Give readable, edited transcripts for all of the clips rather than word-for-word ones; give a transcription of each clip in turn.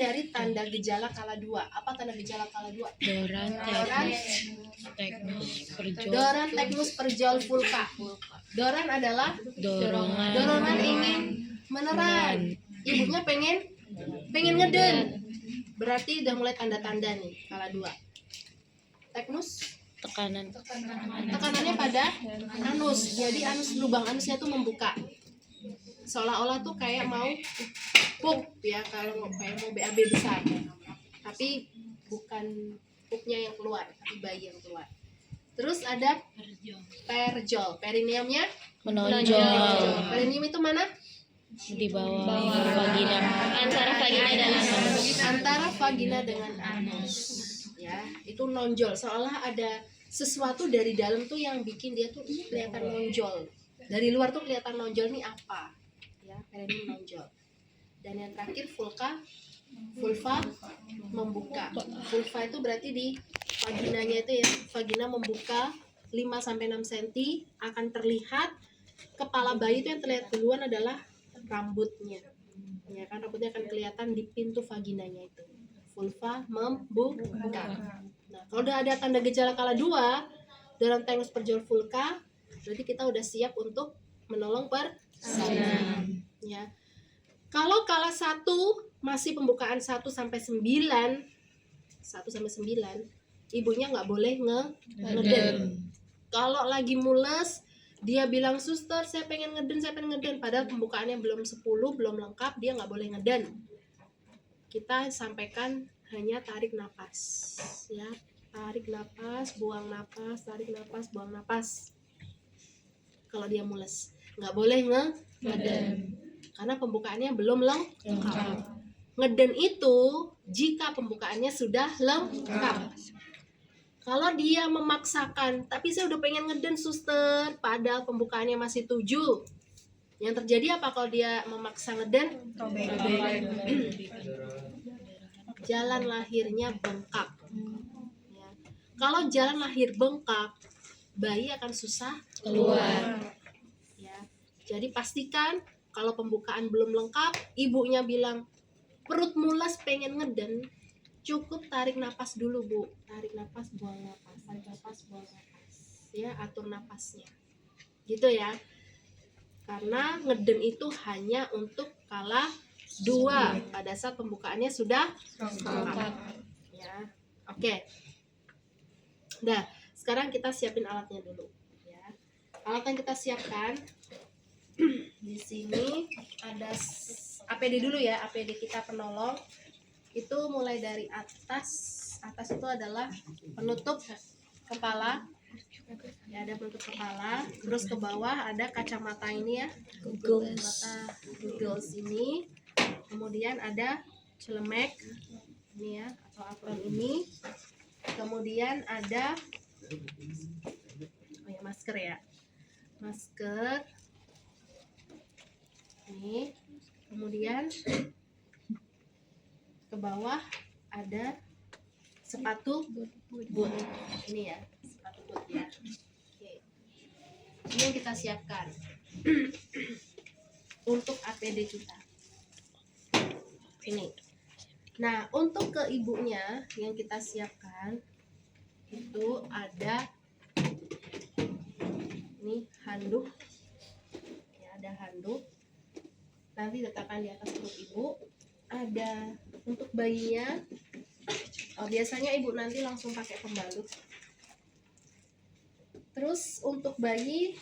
dari tanda gejala kala 2. Apa tanda gejala kala 2? Doran, teknus, perjol, vulka. Doran adalah dorongan ingin meneran. Ibunya pengen ngeden. Berarti udah mulai tanda-tanda nih kala 2. Teknus, tekanannya pada anus. Jadi lubang anusnya tuh membuka. Seolah-olah tuh kayak mau pup ya, kalau kayak mau BAB besar. Tapi bukan pupnya yang keluar, tapi bayi yang keluar. Terus ada perjol. Perineumnya menonjol. Perineum itu mana? Di bawah vagina. Antara vagina dengan anus. Ya, itu nonjol. Seolah ada sesuatu dari dalam tuh yang bikin dia tuh kelihatan nonjol. Dari luar tuh kelihatan nonjol nih apa? Ya, perineum nonjol. Dan yang terakhir vulva membuka. Vulva itu berarti di vaginanya itu ya, vagina membuka 5-6 cm, akan terlihat kepala bayi itu yang terlihat duluan adalah rambutnya. Ya kan, rambutnya akan kelihatan di pintu vaginanya itu. Vulva membuka. Nah, kalau udah ada tanda gejala kala 2 dalam teknus perjol vulka, berarti kita udah siap untuk menolong persalinan. Ya. Kalau kala 1 masih pembukaan 1-9, ibunya nggak boleh ngeden. Kalau lagi mules, dia bilang, suster saya pengen ngeden, padahal pembukaannya belum 10, belum lengkap, dia nggak boleh ngeden. Kita sampaikan hanya tarik napas, ya, tarik napas, buang napas, tarik napas, buang napas. Kalau dia mules, nggak boleh ngeden, karena pembukaannya belum lengkap. Ngeden itu jika pembukaannya sudah lengkap. Kalau dia memaksakan, tapi saya udah pengen ngeden suster, padahal pembukaannya masih 7. Yang terjadi apa kalau dia memaksa ngeden? Jalan lahirnya bengkak. Ya. Kalau jalan lahir bengkak, bayi akan susah keluar. Ya. Jadi pastikan kalau pembukaan belum lengkap, ibunya bilang perut mules pengen ngeden, cukup tarik napas dulu bu, tarik napas buang napas, tarik napas buang napas, ya, atur napasnya, gitu ya. Karena ngeden itu hanya untuk kala 2 pada saat pembukaannya sudah lengkap. Ya, oke. Nah, sekarang kita siapin alatnya dulu. Ya, alat yang kita siapkan di sini ada APD dulu ya, APD kita penolong. Itu mulai dari atas itu adalah penutup kepala, ya, ada penutup kepala. Terus ke bawah ada kacamata ini ya, kacamata goggles ini. Kemudian ada celemek ini ya, atau apron ini. Kemudian ada masker ya, masker ini. Kemudian ke bawah ada sepatu boot ini ya, sepatu boot ya. Oke. Ini yang kita siapkan untuk APD kita ini. Nah, untuk ke ibunya yang kita siapkan itu ada ini handuk ya, ada handuk, nanti letakkan di atas perut ibu. Ada untuk bayinya, biasanya ibu nanti langsung pakai pembalut. Terus untuk bayi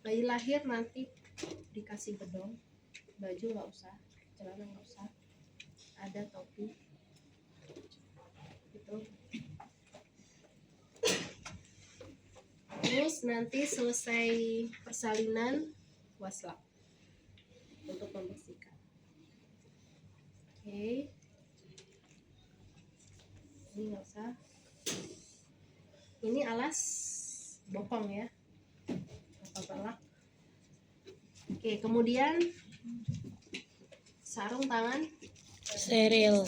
lahir nanti dikasih bedong, baju nggak usah, celana nggak usah, ada topi gitu. Terus nanti selesai persalinan waslap untuk membersihkan. Oke, ini nggak usah, ini alas bokong ya atau pelak. Oke, kemudian sarung tangan steril.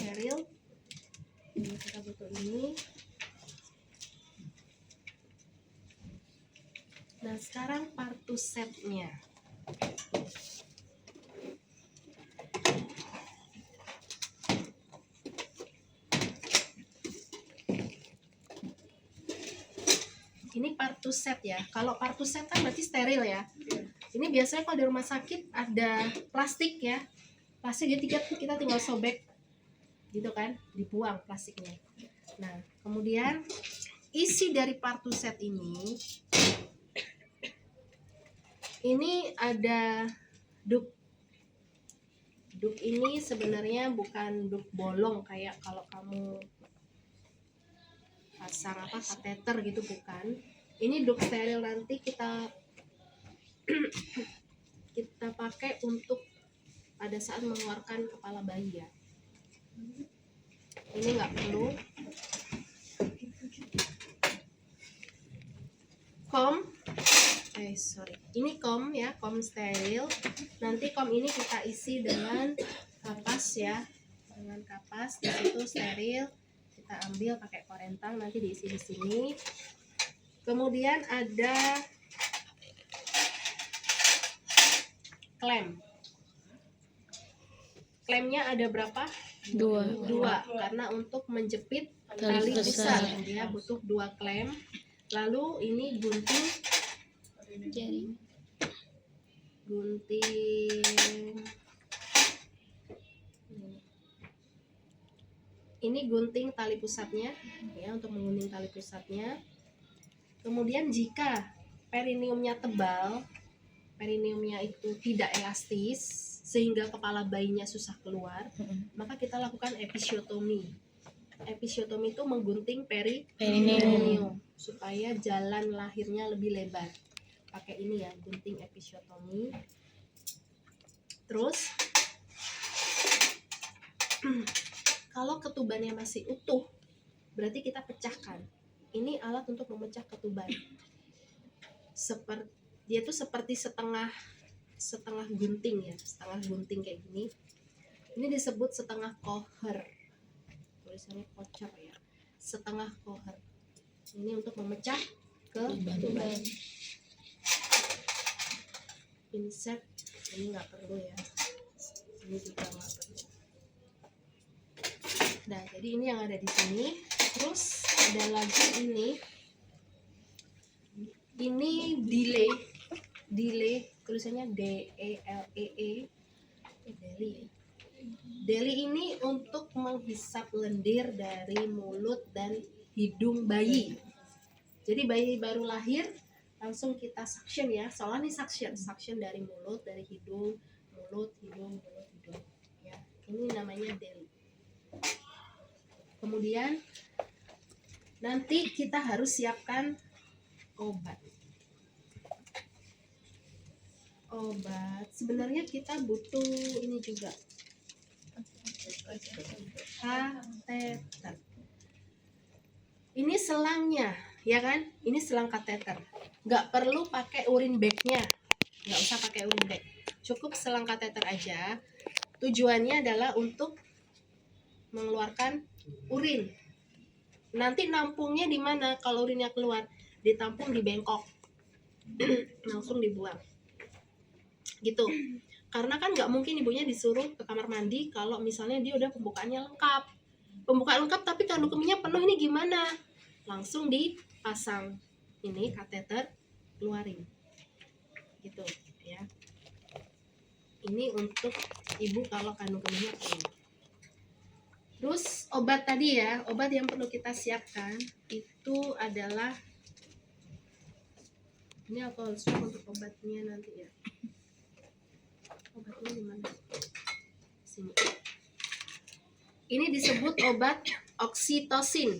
Ini kita butuh ini. Nah, sekarang partusepnya. ini partuset ya. Kalau partuset kan berarti steril ya. Ini biasanya kalau di rumah sakit ada plastik ya. Plastik jadi kita tinggal sobek gitu kan, dibuang plastiknya. Nah, kemudian isi dari partuset ini ada dup. Dup ini sebenarnya bukan dup bolong kayak kalau kamu pasang kateter gitu, bukan. Ini dup steril, nanti kita pakai untuk pada saat mengeluarkan kepala bayi ya. Ini nggak perlu. Ini kom ya, kom steril. Nanti kom ini kita isi dengan kapas ya, dengan kapas. Di situ steril. Kita ambil pakai korentang, nanti diisi di sini. Kemudian ada klem. Klemnya ada berapa? Dua, karena untuk menjepit tali pusat dia butuh 2 klem. Lalu ini gunting ini gunting tali pusatnya ya, untuk menggunting tali pusatnya. Kemudian jika perineumnya tebal, perineumnya itu tidak elastis sehingga kepala bayinya susah keluar, maka kita lakukan episiotomi. Episiotomi itu menggunting perineum supaya jalan lahirnya lebih lebar. Pakai ini ya, gunting episiotomi. Terus kalau ketubannya masih utuh, berarti kita pecahkan. Ini alat untuk memecah ketuban. Dia tuh seperti setengah gunting ya, setengah gunting kayak gini. Ini disebut setengah koher. Tulisannya kocer ya, setengah koher. Ini untuk memecah ketuban. Insert ini nggak perlu ya, ini juga nggak perlu. Nah, jadi ini yang ada di sini. Terus ada lagi ini delay, tulisannya DELEE. Delay ini untuk menghisap lendir dari mulut dan hidung bayi. Jadi bayi baru lahir langsung kita suction ya, soalnya ini suction dari mulut, dari hidung, mulut, hidung ya. Ini namanya delay. Kemudian nanti kita harus siapkan obat. Sebenarnya kita butuh ini juga, kateter. Ini selangnya ya kan, ini selang kateter. Nggak perlu pakai urin bagnya, nggak usah pakai urin bag, cukup selang kateter aja. Tujuannya adalah untuk mengeluarkan urin. Nanti nampungnya di mana? Kalau urinnya keluar, ditampung di bengkok, langsung dibuang gitu. Karena kan nggak mungkin ibunya disuruh ke kamar mandi kalau misalnya dia udah pembukaan lengkap tapi kandung kemihnya penuh. Ini gimana? Langsung dipasang ini kateter, keluarin gitu ya. Ini untuk ibu kalau kandung kemihnya penuh. Terus obat tadi ya, obat yang perlu kita siapkan itu adalah ini alkohol swab untuk obatnya nanti ya. Obatnya di mana? Sini. Ini disebut obat oksitosin.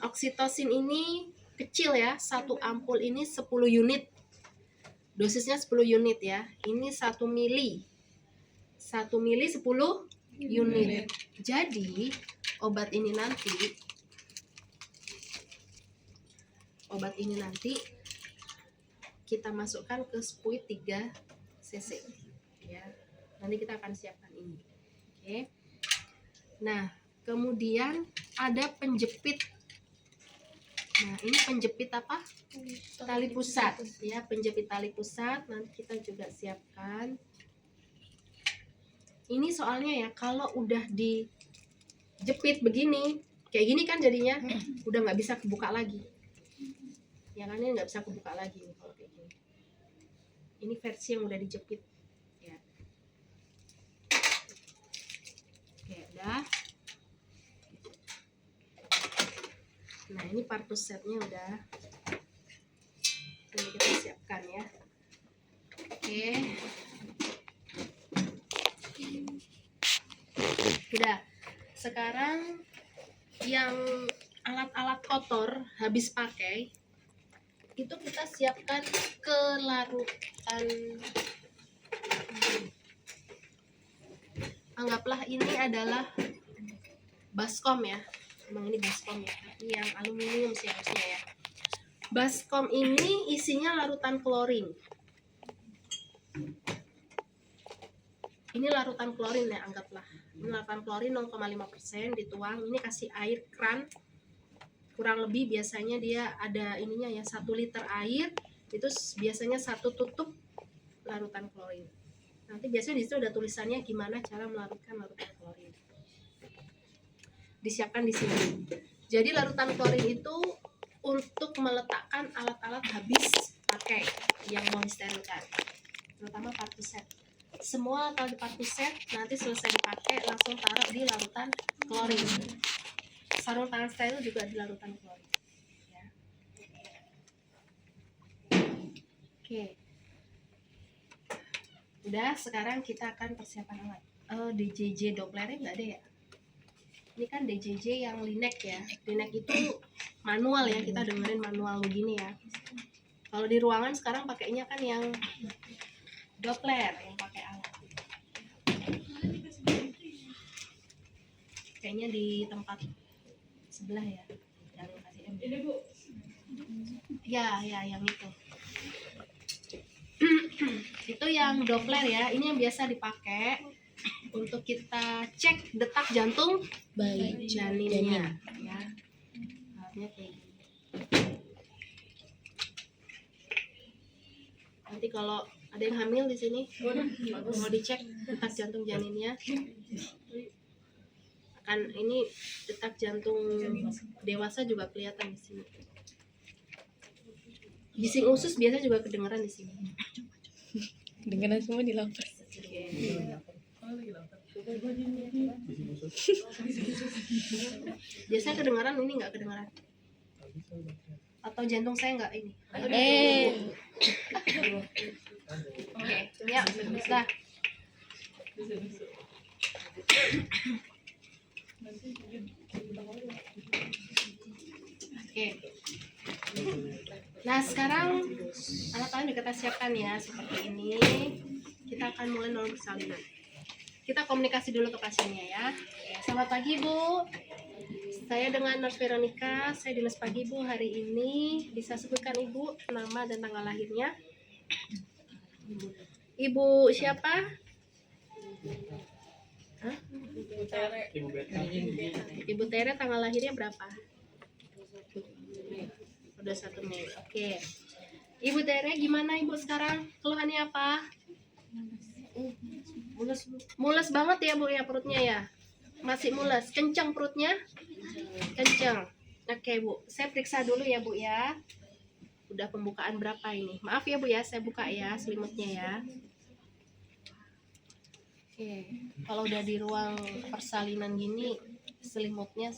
Oksitosin ini kecil ya, 1 ampul ini 10 unit. Dosisnya 10 unit ya. Ini 1 mili. 1 mili 10 unit. Jadi obat ini nanti kita masukkan ke spuit 3 cc ya. Nanti kita akan siapkan ini. Oke. Nah, kemudian ada penjepit. Nah, ini penjepit apa? Tali pusat ya, penjepit tali pusat nanti kita juga siapkan. Ini soalnya ya, kalau udah dijepit begini, kayak gini kan jadinya udah nggak bisa kebuka lagi. Ya kan ini nggak bisa kebuka lagi nih kalau kayak gini. Ini versi yang udah dijepit ya. Oke, udah. Nah, ini part setnya udah. Ini kita siapkan ya. Oke. Udah. Sekarang yang alat-alat kotor habis pakai itu kita siapkan ke larutan. Anggaplah ini adalah baskom ya. Emang ini baskom ya, tapi yang aluminium sih harusnya ya. Baskom ini isinya larutan klorin. Ini larutan klorin ya, anggaplah. Ini larutan klorin 0,5% dituang. Ini kasih air keran. Kurang lebih biasanya dia ada ininya ya, 1 liter air. Itu biasanya 1 tutup larutan klorin. Nanti biasanya di situ ada tulisannya gimana cara melarutkan larutan klorin. Disiapkan di sini. Jadi larutan klorin itu untuk meletakkan alat-alat habis pakai yang mau disterilkan, terutama partu set. Semua kalau di partu set nanti selesai dipakai langsung taruh di larutan klorin. Sarung tangan steril juga di larutan klorin. Ya. Oke. Udah, sekarang kita akan persiapan alat. DJJ Dopplernya nggak ada ya? Ini kan DJJ yang Linek ya. Linek itu manual ya, kita dengerin manual begini ya. Kalau di ruangan sekarang pakainya kan yang Doppler yang pakai alat. Kayaknya di tempat sebelah ya, yang kasih M. Ya, yang itu. Itu yang Doppler ya. Ini yang biasa dipakai untuk kita cek detak jantung Bayi. janinnya. Ya. Alatnya kayak gini. Nanti kalau ada yang hamil di sini, mau dicek detak jantung janinnya. Akan ini detak jantung dewasa juga kelihatan di sini. Bising usus biasa juga kedengeran di sini. Dengeran semua di lapar. Biasanya kedengaran, ini nggak kedengaran. Atau jantung saya nggak ini. Oke, ya, sudah. Oke. Nah, sekarang alat-alat kita siapkan ya seperti ini. Kita akan mulai nomor persalinan. Kita komunikasi dulu ke pasiennya ya. Selamat pagi Bu. Saya dengan Nurse Veronica. Saya dinas pagi Bu hari ini. Bisa sebutkan Ibu nama dan tanggal lahirnya? Ibu siapa? Hah? Ibu Tere, tanggal lahirnya berapa? Udah 1 Mei. Oke. Ibu Tere, gimana Ibu sekarang? Keluhannya apa? Mules banget ya Bu ya perutnya ya? Masih mules. Kencang perutnya? Kencang. Oke Bu, saya periksa dulu ya Bu ya. Udah pembukaan berapa ini? Maaf ya Bu ya, saya buka ya selimutnya ya. Oke, kalau udah di ruang persalinan gini, selimutnya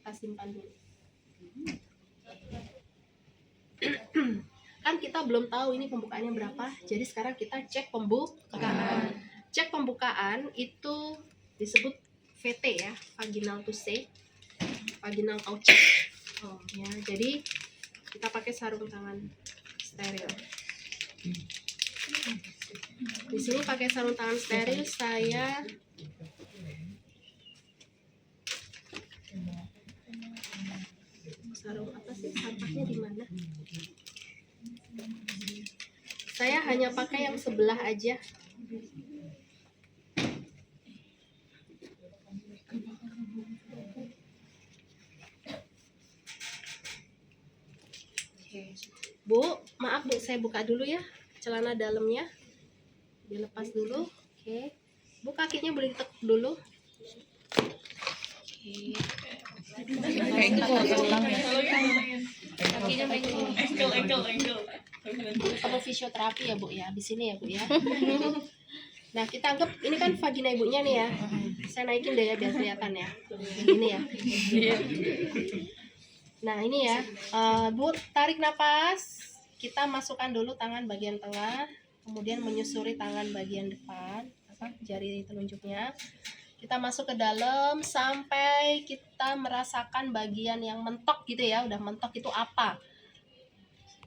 kita simpan dulu. Kan kita belum tahu ini pembukaannya berapa, jadi sekarang kita cek pembukaan. Cek pembukaan itu disebut VT ya, vaginal to say, vaginal touch. Ya, jadi kita pakai sarung tangan steril. Di sini pakai sarung tangan steril saya sarung apa sih, sampahnya di mana? Saya hanya pakai yang sebelah aja. Bu, maaf Bu, saya buka dulu ya celana dalamnya, dilepas dulu. Oke, Bu kakinya boleh ditekuk dulu. Oke. Kayak itu kok ulang ya. kakinya megang. Perlu fisioterapi ya Bu ya, habis ini ya Bu ya. Nah kita anggap ini kan vagina ibunya nih ya. Saya naikin deh ya biar kelihatan ya. Ini ya. Nah ini ya, Bu tarik napas. Kita masukkan dulu tangan bagian tengah, kemudian menyusuri tangan bagian depan, jari telunjuknya. Kita masuk ke dalam sampai kita merasakan bagian yang mentok gitu ya. Udah mentok itu apa?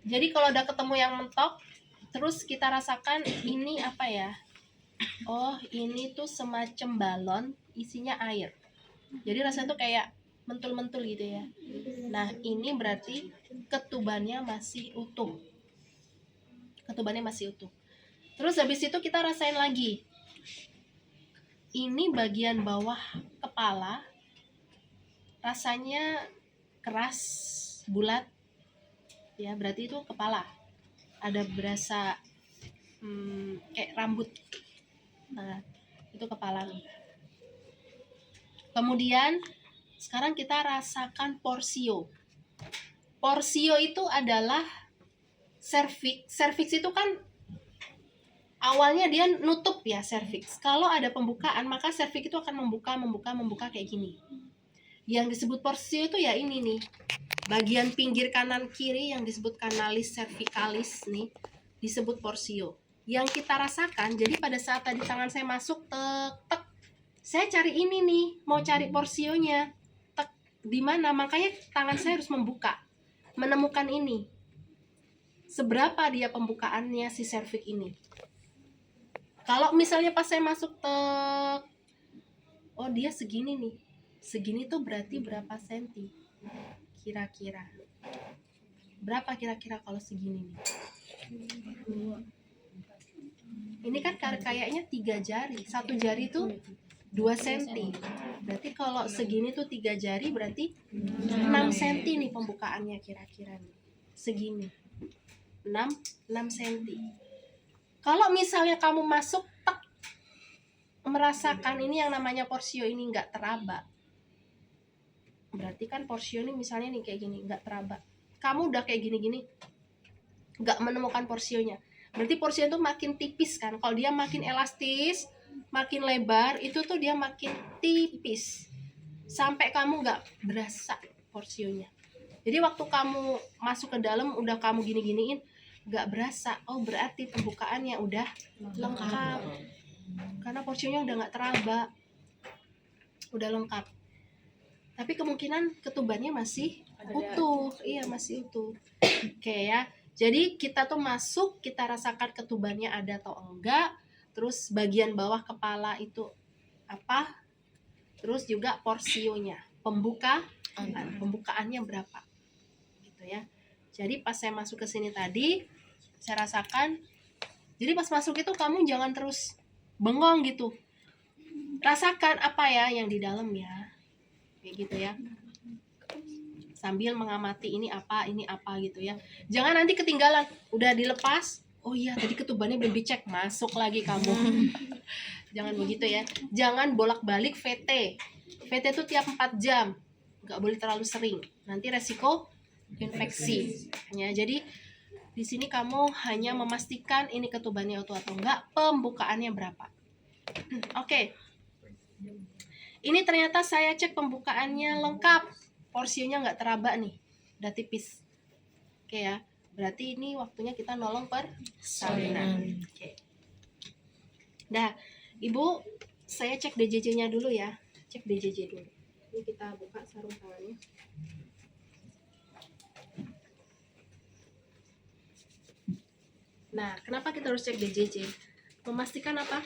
Jadi kalau udah ketemu yang mentok, terus kita rasakan ini apa ya? Oh ini tuh semacam balon isinya air. Jadi rasanya tuh kayak mentul-mentul gitu ya. Nah ini berarti ketubannya masih utuh. Ketubannya masih utuh. Terus habis itu kita rasain lagi. Ini bagian bawah kepala rasanya keras, bulat. Ya berarti itu kepala. Ada berasa kayak rambut. Nah itu kepala. Kemudian sekarang kita rasakan porsio. Porsio itu adalah serviks. Serviks itu kan awalnya dia nutup ya serviks. Kalau ada pembukaan maka serviks itu akan membuka kayak gini. Yang disebut porsio itu ya ini nih. Bagian pinggir kanan kiri yang disebut kanalis cervicalis nih disebut porsio. Yang kita rasakan, jadi pada saat tadi tangan saya masuk tek, saya cari ini nih, mau cari porsionya. Tek, di mana? Makanya tangan saya harus membuka, menemukan ini. Seberapa dia pembukaannya si serviks ini. Kalau misalnya pas saya masuk tek, oh dia segini nih. Segini tuh berarti berapa senti? Kira-kira. Berapa kira-kira kalau segini nih? Ini kan kayaknya 3 jari. 1 jari tuh 2 senti. Berarti kalau segini tuh 3 jari berarti 6 senti nih pembukaannya kira-kira nih. Segini. 6 senti. Kalau misalnya kamu masuk tek, merasakan ini yang namanya porsio ini nggak teraba. Berarti kan porsio ini misalnya nih kayak gini, nggak teraba. Kamu udah kayak gini-gini, nggak menemukan porsionya. Berarti porsio itu makin tipis kan. Kalau dia makin elastis, makin lebar, itu tuh dia makin tipis. Sampai kamu nggak berasa porsionya. Jadi waktu kamu masuk ke dalam, udah kamu gini-giniin, nggak berasa. Oh berarti pembukaannya udah lengkap. Karena porsionya udah nggak teraba. Udah lengkap. Tapi kemungkinan ketubannya masih utuh. Iya masih utuh. Oke ya. Jadi kita tuh masuk, kita rasakan ketubannya ada atau enggak. Terus bagian bawah kepala itu apa. Terus juga porsionya. Pembukaannya berapa. Gitu ya. Jadi pas saya masuk ke sini tadi, saya rasakan. Jadi pas masuk itu kamu jangan terus bengong gitu. Rasakan apa ya yang di dalam ya. Kayak gitu ya. Sambil mengamati ini apa gitu ya. Jangan nanti ketinggalan, udah dilepas, oh iya tadi ketubannya belum dicek, masuk lagi kamu. Jangan begitu ya. Jangan bolak-balik VT. VT itu tiap 4 jam. Nggak boleh terlalu sering. Nanti resiko infeksi. Ya, jadi di sini kamu hanya memastikan ini ketubannya utuh atau enggak, pembukaannya berapa. Oke. Ini ternyata saya cek pembukaannya lengkap. Porsinya nggak teraba nih, udah tipis. Oke ya, berarti ini waktunya kita nolong persalinan. Oke. Nah, Ibu, saya cek DJJ-nya dulu ya. Cek DJJ dulu. Ini kita buka sarung tangannya. Nah, kenapa kita harus cek DJJ? Memastikan apa?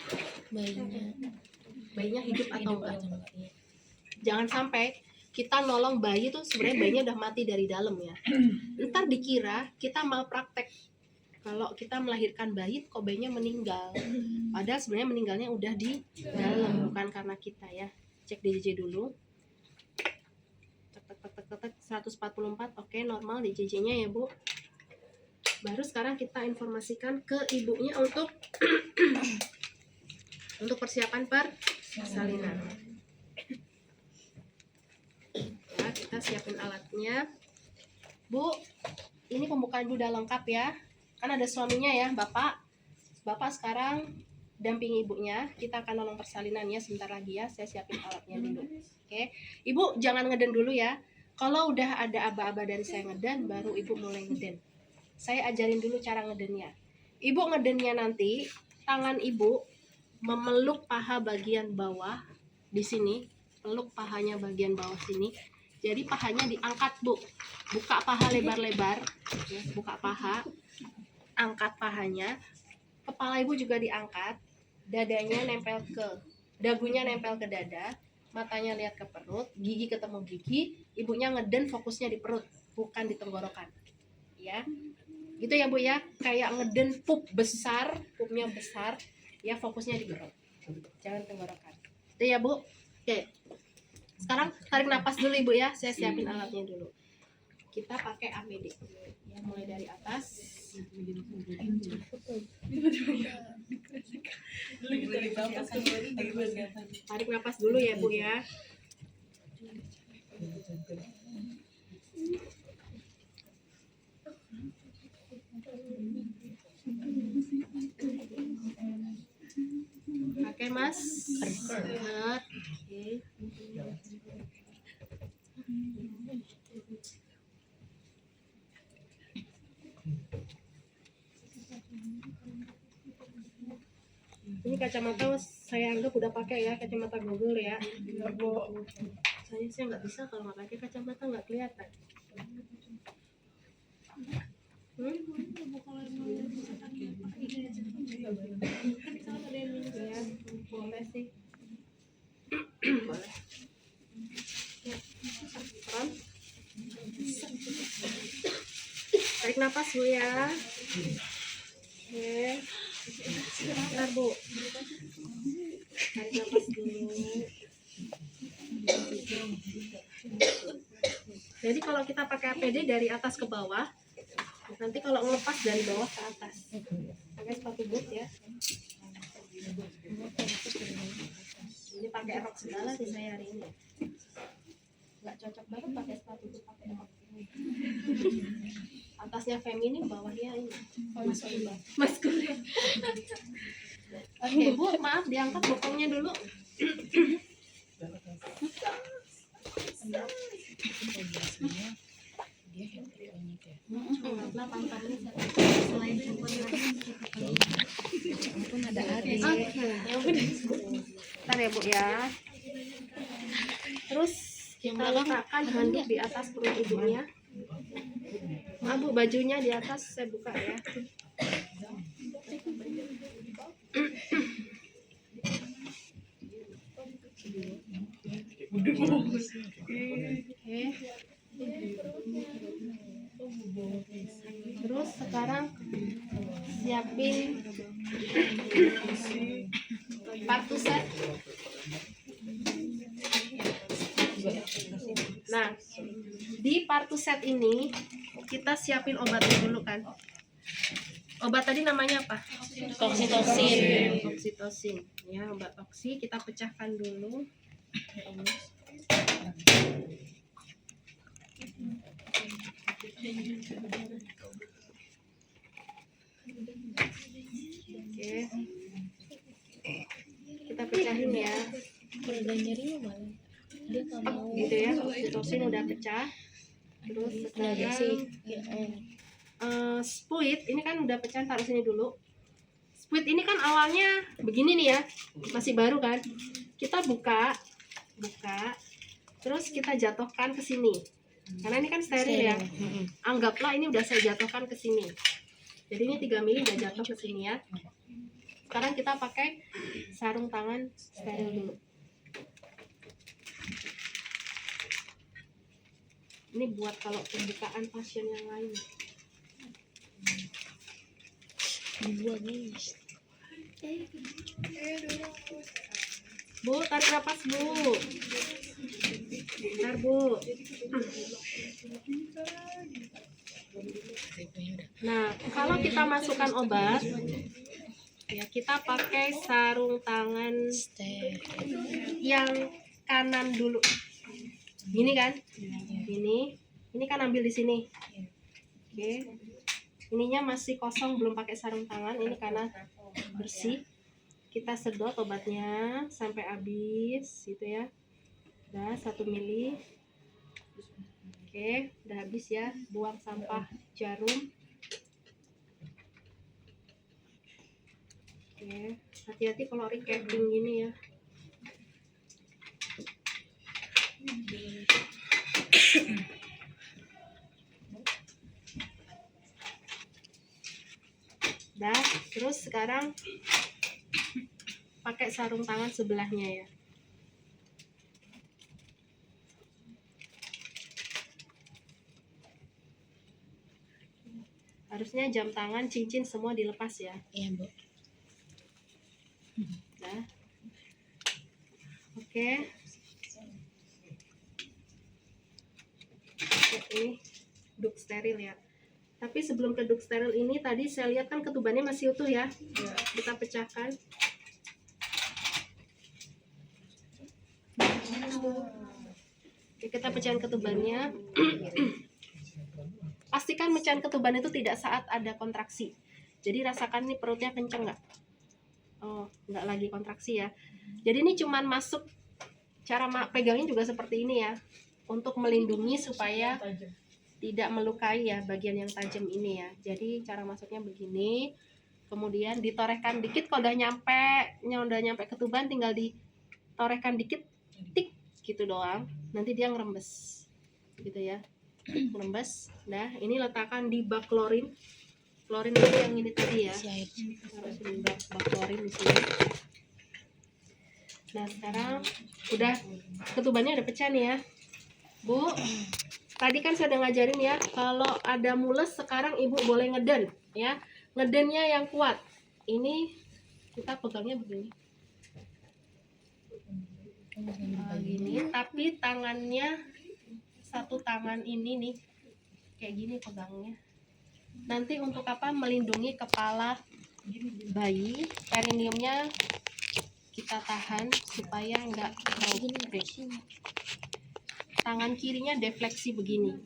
Bayinya hidup atau enggak. Jangan sampai kita nolong bayi tuh sebenarnya bayinya udah mati dari dalam ya. Ntar dikira kita malpraktek. Kalau kita melahirkan bayi kok bayinya meninggal. Padahal sebenarnya meninggalnya udah di dalam, bukan karena kita ya. Cek DJJ dulu. 144, oke normal DJJ-nya ya Bu. Baru sekarang kita informasikan ke ibunya untuk untuk persiapan persalinan. Ya, kita siapin alatnya. Bu, ini pembukaan ibu udah lengkap ya. Kan ada suaminya ya, bapak. Bapak sekarang dampingi ibunya. Kita akan nolong persalinannya sebentar lagi ya. Saya siapin alatnya dulu. Oke, ibu jangan ngeden dulu ya. Kalau udah ada aba-aba dari saya ngeden, baru ibu mulai ngeden. Saya ajarin dulu cara ngedennya. Ibu ngedennya nanti, tangan ibu memeluk paha bagian bawah di sini, peluk pahanya bagian bawah sini. Jadi pahanya diangkat bu, buka paha lebar-lebar, ya, buka paha, angkat pahanya, kepala ibu juga diangkat, dadanya nempel ke, dagunya nempel ke dada, matanya lihat ke perut, gigi ketemu gigi, ibunya ngeden fokusnya di perut, bukan di tenggorokan, ya. Gitu ya bu ya, kayak ngeden pup besar, pupnya besar, ya fokusnya di perut, jangan tenggorokan. Itu ya bu. Oke, sekarang tarik napas dulu ibu ya, saya siapin alatnya dulu. Kita pakai APD ya, mulai dari atas. Tarik napas dulu ya bu ya. Pakai masker. Oke. Ini kacamata saya anggap udah pakai ya, kacamata Google ya. Saya nggak bisa kalau nggak pakai kacamata, nggak kelihatan. Ya, boleh sih. Boleh. Peran. Tarik napas bu ya. Oke. Bentar bu. Tarik napas dulu. Jadi kalau kita pakai APD dari atas ke bawah, nanti kalau ngelepas dari bawah ke atas. Pakai sepatu boot ya. Ini pakai rok segala sih saya hari ini. Nggak cocok banget pakai sepatu boot pakai rok. Atasnya feminim, bawahnya ini maskulin. Oke bu, maaf diangkat bokongnya dulu. Bentar ya bu ya. Terus kita letakkan handuk di atas perut ibunya. Maaf bu, bajunya di atas saya buka ya. Oke. Terus sekarang siapin partuset. Nah, di partuset ini kita siapin obatnya dulu kan. Obat tadi namanya apa? Oksitosin. Oksitosin. Ya, obat oksi kita pecahkan dulu. Oke. Kita pecahin ya. Gitu ya, oksitosin udah pecah. Terus sekarang spuit ini kan udah pecah, taruh sini dulu. Spuit ini kan awalnya begini nih ya, masih baru kan. Kita buka, terus kita jatuhkan ke sini. Karena ini kan steril ya. Anggaplah ini udah saya jatuhkan ke sini. Jadi ini 3 mili udah jatuh ke sini ya. Sekarang kita pakai sarung tangan steril dulu. Ini buat kalau pembukaan pasien yang lain. Bu, tarik napas bu. Bentar bu. Nah, kalau kita masukkan obat, ya kita pakai sarung tangan yang kanan dulu. Gini kan? Ini kan ambil di sini. Oke. Ininya masih kosong, belum pakai sarung tangan. Ini karena bersih. Kita sedot obatnya sampai habis gitu ya. Udah 1 mili. Oke, udah habis ya. Buang sampah jarum. Oke, hati-hati kalau recapping gini ya. Dah, terus sekarang pakai sarung tangan sebelahnya ya. Harusnya jam tangan, cincin semua dilepas ya. Iya, Bu. Nah, oke. Ini duk steril ya. Tapi sebelum ke duk steril ini tadi saya lihat kan ketubannya masih utuh ya. Kita pecahkan. Oke, kita pecahin ketubannya. Pastikan mecahin ketuban itu tidak saat ada kontraksi. Jadi rasakan nih perutnya kenceng nggak? Oh, nggak lagi kontraksi ya. Jadi ini cuman masuk, cara pegangnya juga seperti ini ya, untuk melindungi supaya tidak melukai ya bagian yang tajam ini ya. Jadi cara masuknya begini, kemudian ditorehkan dikit. Kalau udah nyampe ketuban, tinggal ditorehkan dikit, tik gitu doang. Nanti dia ngerembes, gitu ya, ngerembes. Nah, ini letakkan di bak klorin. Klorin itu yang ini tadi ya. Harus di bak klorin di sini. Nah, sekarang udah ketubannya udah pecah nih ya, Bu. Tadi kan saya udah ngajarin ya, kalau ada mules sekarang Ibu boleh ngeden ya. Ngedennya yang kuat. Ini kita pegangnya begini. Gini, tapi tangannya, satu tangan ini nih kayak gini pegangnya. Nanti untuk apa? Melindungi kepala bayi. Perineumnya kita tahan supaya nggak robek. Tangan kirinya defleksi begini,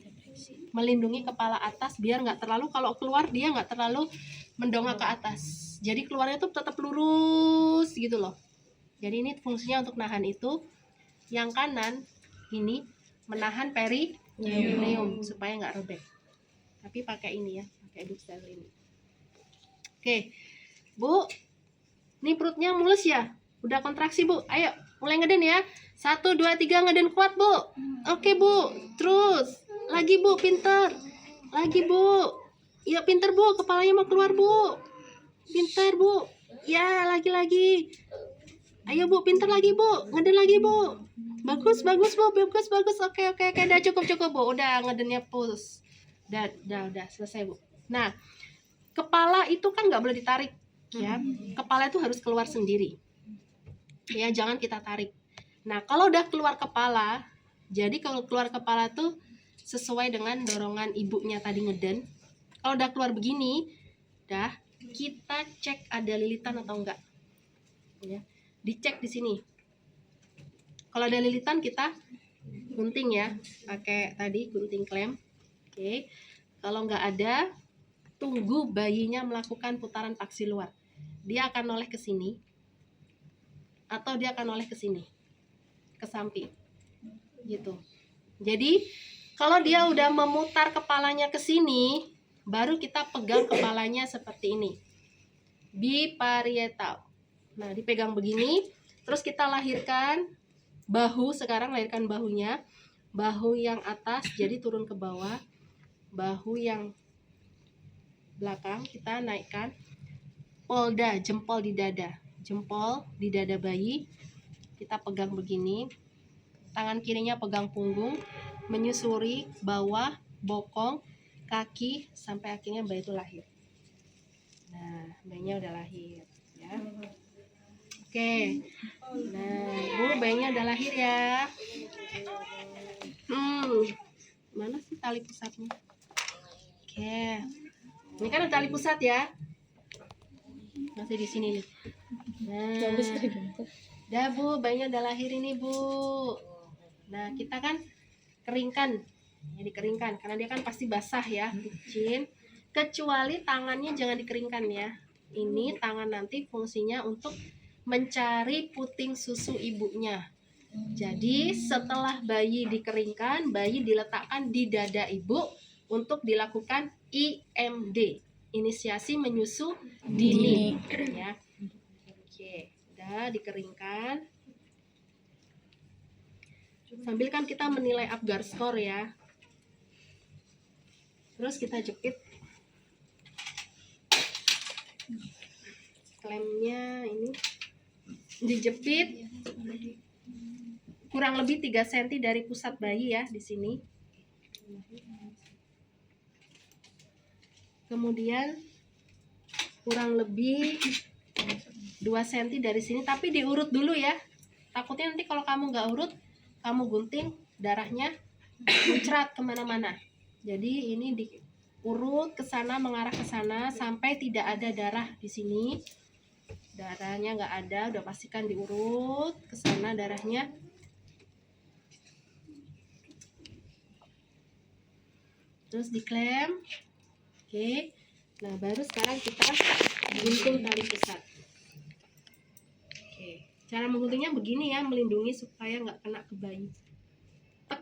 melindungi kepala atas biar nggak terlalu, kalau keluar dia nggak terlalu mendongak ke atas. Jadi keluarnya tuh tetap lurus gitu loh. Jadi ini fungsinya untuk nahan itu. Yang kanan ini menahan perineum supaya nggak robek. Tapi pakai ini ya, pakai duk steril ini. Oke, Bu, ini perutnya mulus ya, udah kontraksi Bu. Ayo mulai ngeden ya. 1, 2, 3 ngeden kuat Bu. Oke Bu, terus lagi Bu, pinter. Lagi Bu, ya pinter Bu, kepalanya mau keluar Bu. Pinter Bu, ya lagi. Ayo Bu, pinter lagi Bu, ngeden lagi Bu. Bagus Bu, bagus. Oke, udah cukup Bu. Udah ngedennya putus. Udah selesai Bu. Nah, kepala itu kan nggak boleh ditarik ya. Kepala itu harus keluar sendiri. Ya, jangan kita tarik. Nah, kalau udah keluar kepala, jadi kalau keluar kepala tuh sesuai dengan dorongan ibunya tadi ngeden. Kalau udah keluar begini, kita cek ada lilitan atau enggak. Ya, dicek di sini. Kalau ada lilitan kita gunting ya, pakai tadi gunting klem. Oke. Kalau nggak ada, tunggu bayinya melakukan putaran paksi luar. Dia akan noleh ke sini atau dia akan noleh ke sini, ke samping gitu. Jadi kalau dia udah memutar kepalanya ke sini, baru kita pegang kepalanya seperti ini, biparietal. Nah, dipegang begini, terus kita lahirkan bahu. Sekarang lahirkan bahunya, bahu yang atas jadi turun ke bawah, bahu yang belakang kita naikkan, polda, jempol di dada bayi kita pegang begini. Tangan kirinya pegang punggung, menyusuri bawah, bokong, kaki, sampai akhirnya bayi itu lahir. Nah, bayinya udah lahir ya. Oke. Nah, Bu, bayinya udah lahir ya. Mana sih tali pusatnya? Oke. Ini kan tali pusat ya. Masih di sini nih. Nah, udah Bu, bayinya udah lahir ini Bu. Nah, kita kan keringkan Ya, dikeringkan karena dia kan pasti basah ya, licin. Kecuali tangannya jangan dikeringkan ya. Ini tangan nanti fungsinya untuk mencari puting susu ibunya. Jadi setelah bayi dikeringkan, bayi diletakkan di dada ibu untuk dilakukan IMD, inisiasi menyusu dini. Ya. Oke, udah dikeringkan. Sambil kan kita menilai Apgar score ya. Terus kita jepit klemnya, ini dijepit kurang lebih 3 cm dari pusat bayi ya di sini. Kemudian kurang lebih 2 cm dari sini, tapi diurut dulu ya. Takutnya nanti kalau kamu nggak urut, kamu gunting, darahnya muncrat kemana-mana. Jadi ini diurut ke sana, mengarah ke sana sampai tidak ada darah di sini. Darahnya nggak ada, udah pastikan diurut ke sana darahnya. Terus diklem. Oke. Nah, baru sekarang kita gunting tali pusat. Oke. Cara mengguntingnya begini ya, melindungi supaya nggak kena ke bayi. Tek.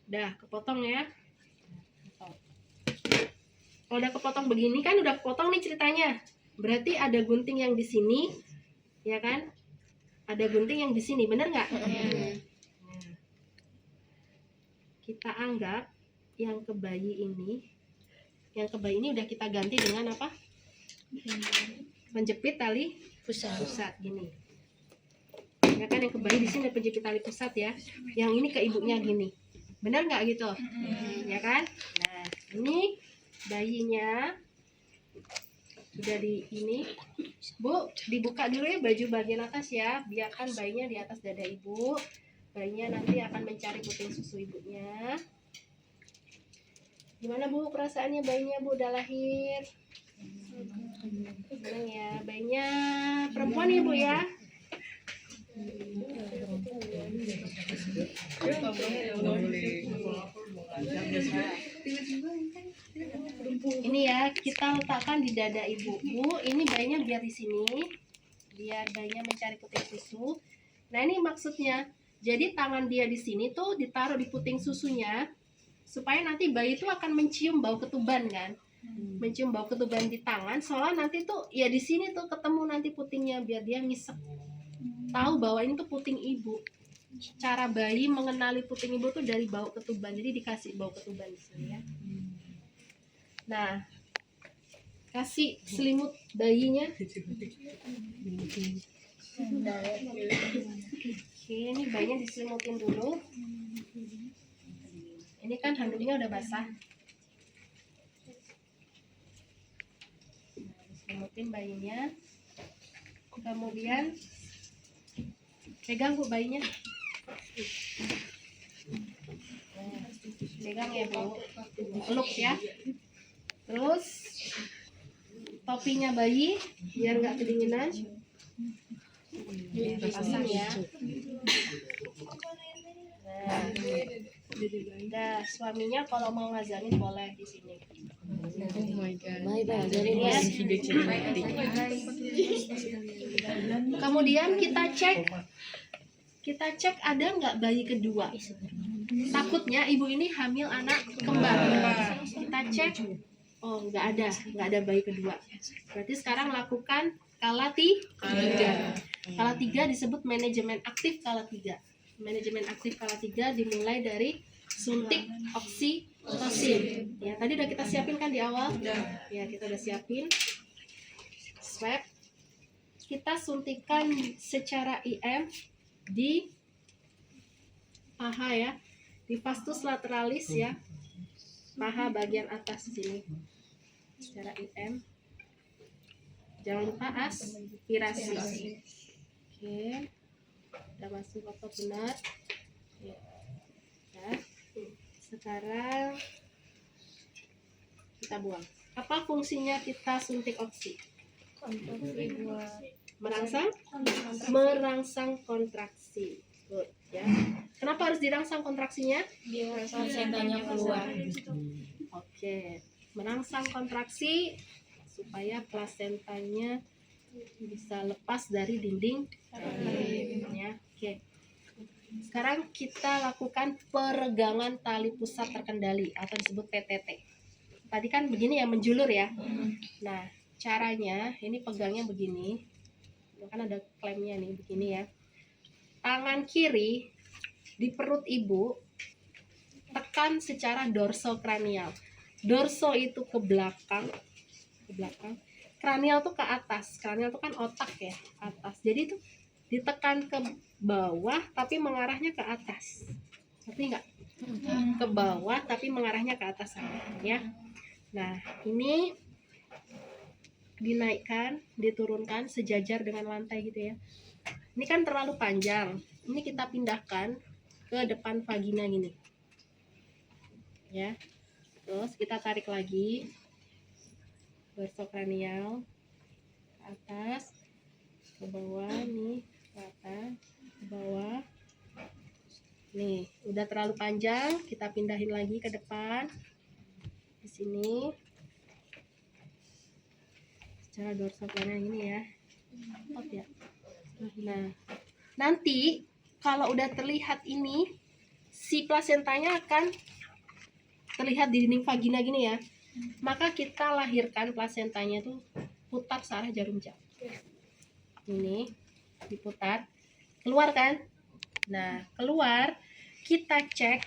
Dah, kepotong ya. Kalau udah kepotong begini kan udah kepotong nih ceritanya. Berarti ada gunting yang di sini, ya kan? Ada gunting yang di sini, bener nggak? Nah, kita anggap yang ke bayi ini udah kita ganti dengan apa? Penjepit tali pusat gini. Ya kan, yang ke bayi di sini ada penjepit tali pusat ya. Yang ini ke ibunya gini. Benar nggak gitu? Ya kan? Nah, ini bayinya sudah di ini. Bu, dibuka dulu ya baju bagian atas ya. Biarkan bayinya di atas dada ibu. Bayinya nanti akan mencari puting susu ibunya. Gimana Bu perasaannya bayinya Bu udah lahir? Senang ya. Bayinya perempuan ya Bu ya? Ini ya, kita letakkan di dada ibu. Bu, ini bayinya biar di sini. Biar bayinya mencari puting susu. Nah, ini maksudnya. Jadi tangan dia di sini tuh ditaruh di puting susunya supaya nanti bayi itu akan mencium bau ketuban kan. Mencium bau ketuban di tangan, soalnya nanti tuh ya di sini tuh ketemu nanti putingnya biar dia ngisep. Tahu bahwa ini tuh puting ibu. Cara bayi mengenali puting ibu tuh dari bau ketuban. Jadi dikasih bau ketuban di sini ya. Nah, kasih selimut bayinya. Oke, ini bayinya diselimutin dulu. Ini kan handuknya udah basah. Nah, diselimutin bayinya. Kemudian pegang Bu bayinya. Nah, pegang ya Bu. Peluk ya. Terus topinya bayi biar nggak kedinginan. Pasang ya. Nah, suaminya kalau mau ngazarin boleh di sini. Kemudian kita cek ada nggak bayi kedua. Takutnya ibu ini hamil anak kembar. Kita cek, oh nggak ada bayi kedua. Berarti sekarang lakukan kala 3. Kala 3 disebut manajemen aktif kala 3. Manajemen aktif kala 3 dimulai dari suntik oksitosin. Ya, tadi udah kita siapin kan di awal? Ya, kita udah siapin. Swab. Kita suntikan secara IM di paha ya. Di vastus lateralis ya. Paha bagian atas sini. Secara IM. Jangan lupa aspirasi. Oke. Udah masuk otot benar. Ya. Nah, sekarang kita buang. Apa fungsinya kita suntik oksi? Merangsang kontraksi. Good, ya. Kenapa harus dirangsang kontraksinya? Biar plasentanya keluar. Oke, merangsang kontraksi supaya plasentanya bisa lepas dari dinding rahim, ya. Oke. Sekarang kita lakukan peregangan tali pusat terkendali atau disebut PTT. Tadi kan begini ya, menjulur ya. Nah, caranya ini pegangnya begini. Kan ada klemnya nih, begini ya. Tangan kiri di perut ibu tekan secara dorsokranial. Dorso itu ke belakang, kranial tuh ke atas. Kranial tuh kan otak ya, atas. Jadi itu ditekan ke bawah tapi mengarahnya ke atas. Ngerti nggak? Ke bawah tapi mengarahnya ke atas ya. Nah, ini dinaikkan, diturunkan sejajar dengan lantai gitu ya. Ini kan terlalu panjang. Ini kita pindahkan ke depan vagina gini. Ya. Terus kita tarik lagi dorsokranial ke atas, ke bawah nih, ke atas, ke bawah. Nih, udah terlalu panjang, kita pindahin lagi ke depan. Di sini. Secara dorsokranial ini ya. Ya. Nah, nanti kalau udah terlihat ini, si plasentanya akan terlihat di dinding vagina gini ya. Maka kita lahirkan plasentanya tuh putar searah jarum jam. Ini diputar, keluar kan? Nah, keluar, kita cek.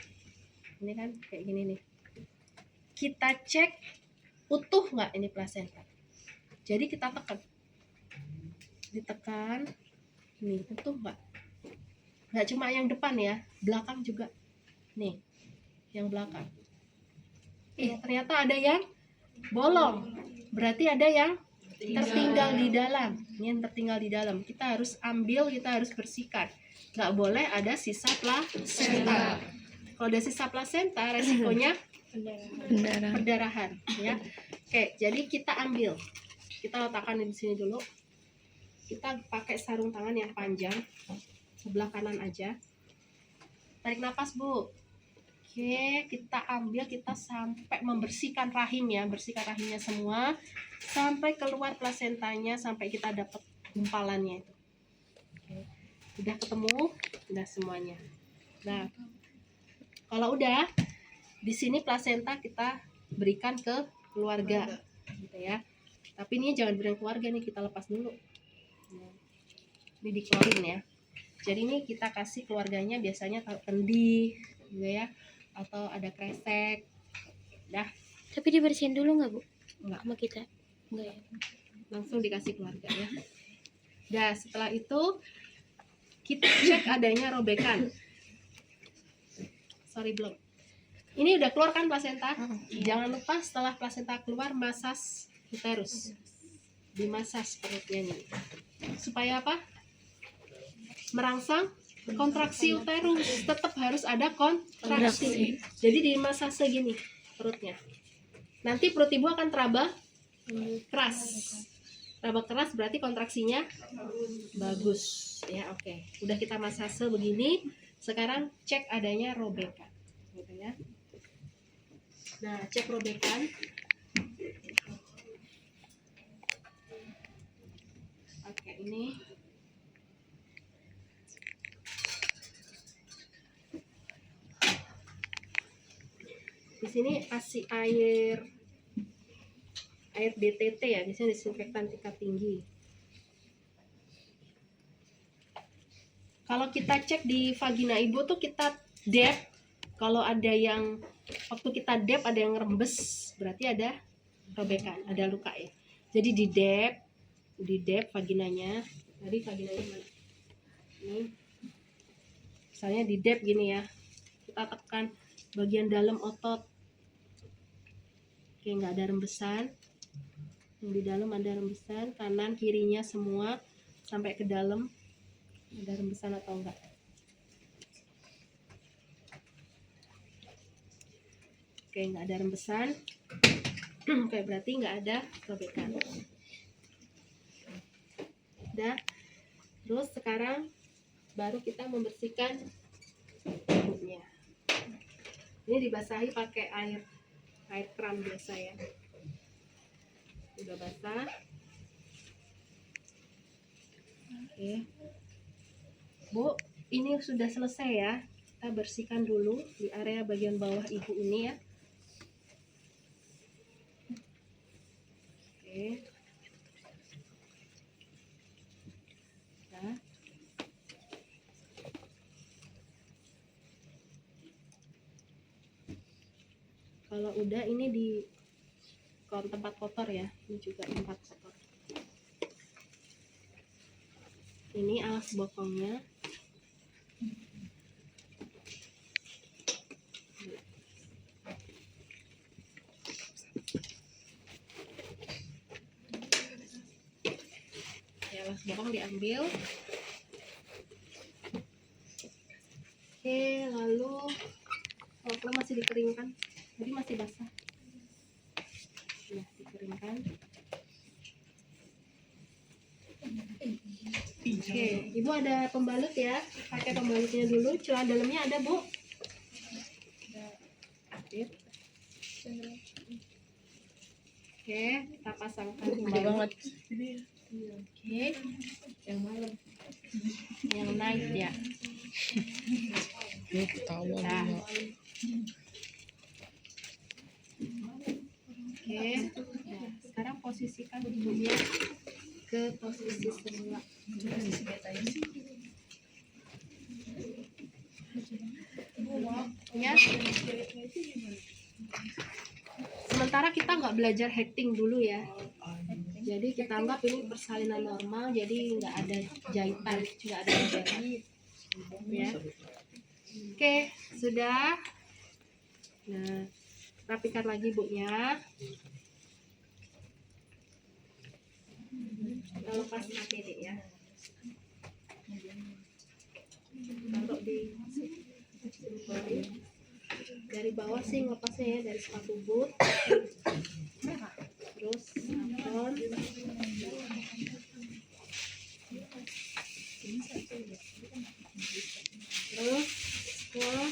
Ini kan kayak gini nih. Kita cek utuh nggak ini plasenta. Jadi kita tekan. Ditekan. Nih, utuh nggak? Nggak cuma yang depan ya, belakang juga. Nih, yang belakang. Ternyata ada yang bolong. Berarti ada yang tertinggal di dalam. Ini yang tertinggal di dalam. Kita harus ambil, kita harus bersihkan. Nggak boleh ada sisa plasenta. Kalau ada sisa plasenta, resikonya perdarahan. Ya. Oke, jadi kita ambil. Kita letakkan di sini dulu. Kita pakai sarung tangan yang panjang. Sebelah kanan aja. Tarik nafas, Bu. Oke, kita ambil, kita sampai membersihkan rahim ya, bersihkan rahimnya semua, sampai keluar plasentanya, sampai kita dapat gumpalannya itu. Oke. Udah ketemu, udah semuanya. Nah, kalau udah, di sini plasenta kita berikan ke keluarga, gitu ya. Tapi ini jangan berikan keluarga nih, kita lepas dulu. Ini dikeluarin ya. Jadi ini kita kasih keluarganya biasanya kendi, gitu ya. Atau ada kresek. Dah. Tapi dibersihin dulu nggak, Bu? Enggak. Sama kita? Enggak ya? Langsung dikasih keluarga ya. Dah, setelah itu kita cek adanya robekan. Sorry, belum. Ini udah keluar kan plasenta? Jangan lupa setelah plasenta keluar, masas uterus. Dimasas perutnya nih. Supaya apa? Merangsang kontraksi uterus. Tetap harus ada kontraksi. Jadi dimasas segini perutnya. Nanti perut ibu akan teraba keras. Teraba keras berarti kontraksinya bagus. Ya, oke. Udah kita masase begini. Sekarang cek adanya robekan. Gitu ya. Nah, cek robekan. Oke, ini di sini kasih air DTT ya, biasanya disinfektan tingkat tinggi. Kalau kita cek di vagina ibu tuh kita dep, kalau ada yang waktu kita dep ada yang rembes, berarti ada robekan, ada luka ya. Jadi di dep vaginanya. Tadi vaginanya mana? Ini. Misalnya di dep gini ya. Kita tekan bagian dalam otot. Oke, nggak ada rembesan. Yang di dalam ada rembesan, kanan kirinya semua sampai ke dalam. Ada rembesan atau enggak? Oke, nggak ada rembesan. Oke, berarti nggak ada robekan. Udah. Terus sekarang baru kita membersihkan ibunya. Ini dibasahi pakai air kram biasa ya. Udah basah. Oke. Bu, ini sudah selesai ya. Kita bersihkan dulu di area bagian bawah ibu ini ya. Oke. Nah. Kalau udah ini di tempat kotor ya. Ini juga tempat kotor. Ini alas bokongnya. Ya, alas bokong diambil. Oke, lalu kalau masih dikeringkan. Tadi masih basah. Nah, dikeringkan. Oke, ibu ada pembalut ya. Pakai pembalutnya dulu. Celah dalamnya ada, Bu? Sip. Oke, kita pasangkan pembalut. Oke, yang malam, yang night ya. Nah. Oke, nah, sekarang posisikan ibunya ke posisi semula. Ya. Sementara kita nggak belajar hacking dulu ya. Jadi kita anggap ini persalinan normal, jadi nggak ada jahitan, nggak ada jahitan. Ya. Oke, sudah. Nah, rapikan lagi ibunya. Kita lepas APD ya. Taruh di dari bawah sih ngepasnya ya, dari sepatu boot, terus apron, terus wah,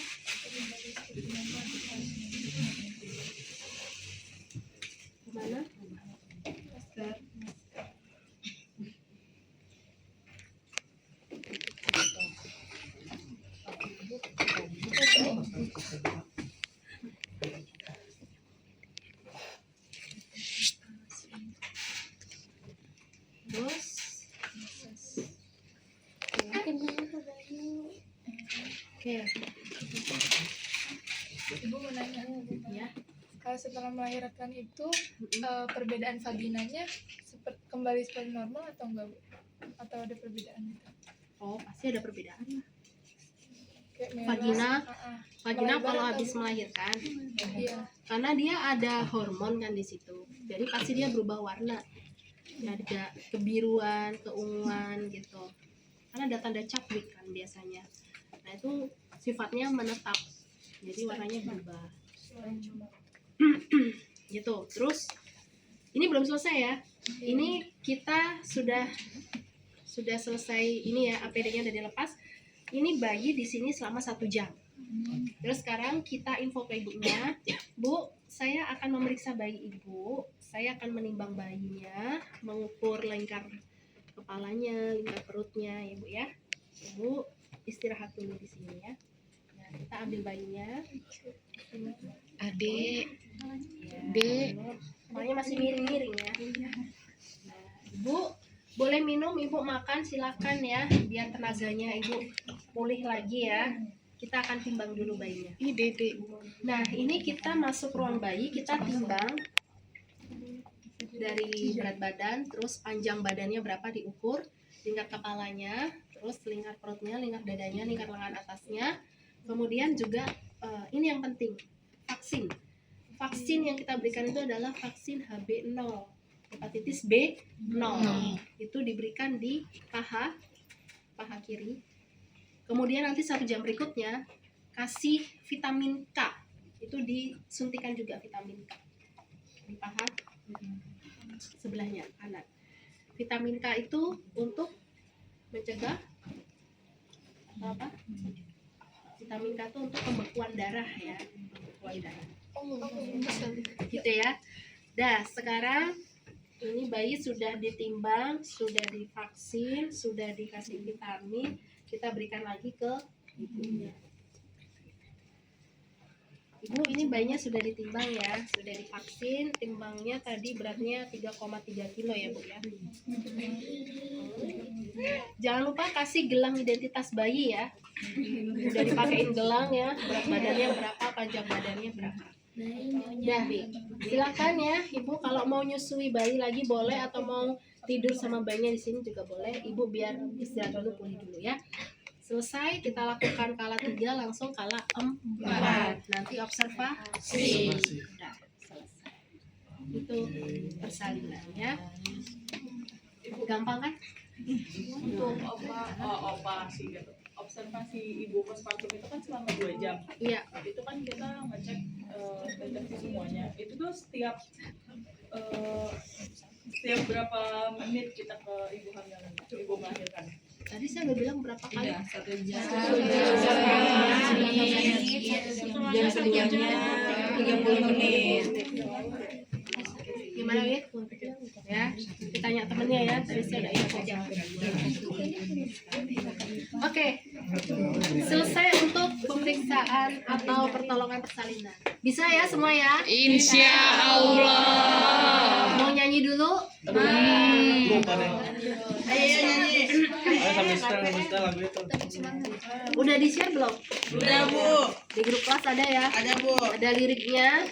kemana? Masker. Terus oke. Ibu mau nanya, Ya. kalau setelah melahirkan itu perbedaan vaginanya kembali seperti normal atau enggak, Bu? Atau ada perbedaan gitu? Oh, pasti ada perbedaan lah. Kayak Vagina, vagina Melebar kalau atau habis bukan? melahirkan, Iya. karena dia ada hormon kan di situ, jadi pasti dia berubah warna, ada kebiruan, keunguan gitu, karena ada tanda Chadwick kan biasanya. Nah itu sifatnya menetap, jadi warnanya berubah gitu. Terus ini belum selesai ya, ini kita sudah selesai ini ya, APD-nya udah dilepas. Ini bayi di sini selama 1 jam. Terus sekarang kita info ke ibunya, Bu, saya akan memeriksa bayi ibu, saya akan menimbang bayinya, mengukur lingkar kepalanya, lingkar perutnya, ya Bu ya. Ibu istirahat dulu di sini ya. Nah, kita ambil bayinya. Adek, Ya, Dek. kepalanya masih miring-miring ya. Nah, Ibu boleh minum, Ibu makan silakan ya, biar tenaganya Ibu pulih lagi ya. Kita akan timbang dulu bayinya. ini Dede. Nah, ini kita masuk ruang bayi, kita timbang dari berat badan, terus panjang badannya berapa diukur, lingkar kepalanya, terus lingkar perutnya, lingkar dadanya, lingkar lengan atasnya. Kemudian juga ini yang penting, vaksin. Vaksin yang kita berikan itu adalah vaksin HB0, hepatitis B0. Itu diberikan di paha kiri. Kemudian nanti 1 jam berikutnya kasih vitamin K, itu disuntikan juga vitamin K di paha sebelahnya kanan. Vitamin K itu untuk mencegah apa? Vitamin K itu untuk pembekuan darah ya, pembekuan darah. Gitu ya. Dah, sekarang ini bayi sudah ditimbang, sudah divaksin, sudah dikasih vitamin, kita berikan lagi ke ibunya. Ibu, ini bayinya sudah ditimbang ya, sudah divaksin, timbangnya tadi beratnya 3,3 kilo ya Bu ya. Jangan lupa kasih gelang identitas bayi ya. Udah dipakein gelang ya, berat badannya berapa, panjang badannya berapa. Dah, silakan ya Ibu, kalau mau nyusui bayi lagi boleh, atau mau tidur sama bayinya di sini juga boleh. Ibu biar istirahat dulu, pulih dulu ya. Selesai kita lakukan kala 3, langsung kala 4. Nanti observasi. Udah, selesai. Itu persalinannya. Gampang kan? Untuk operasi gitu. Observasi ibu postpartum itu kan selama 2 jam. Iya. Itu kan kita ngecek deteksi semuanya. Itu tuh setiap berapa menit kita ke ibu hamil, ibu melahirkan. Tadi saya udah bilang berapa kali? Iya, 1 jam. Jam keduanya 30 menit. Gimana Wit? Ya, ditanya temennya ya. Tadi saya udah info jam. Oke, selesai untuk pemeriksaan atau pertolongan persalinan. Bisa ya semua ya? Insya Allah. Mau nyanyi dulu? Ayo nyanyi. Ayo sampai setel lagu itu. Udah di-share belum? Udah Bu, Di grup kelas ada ya? ada Bu. Ada liriknya.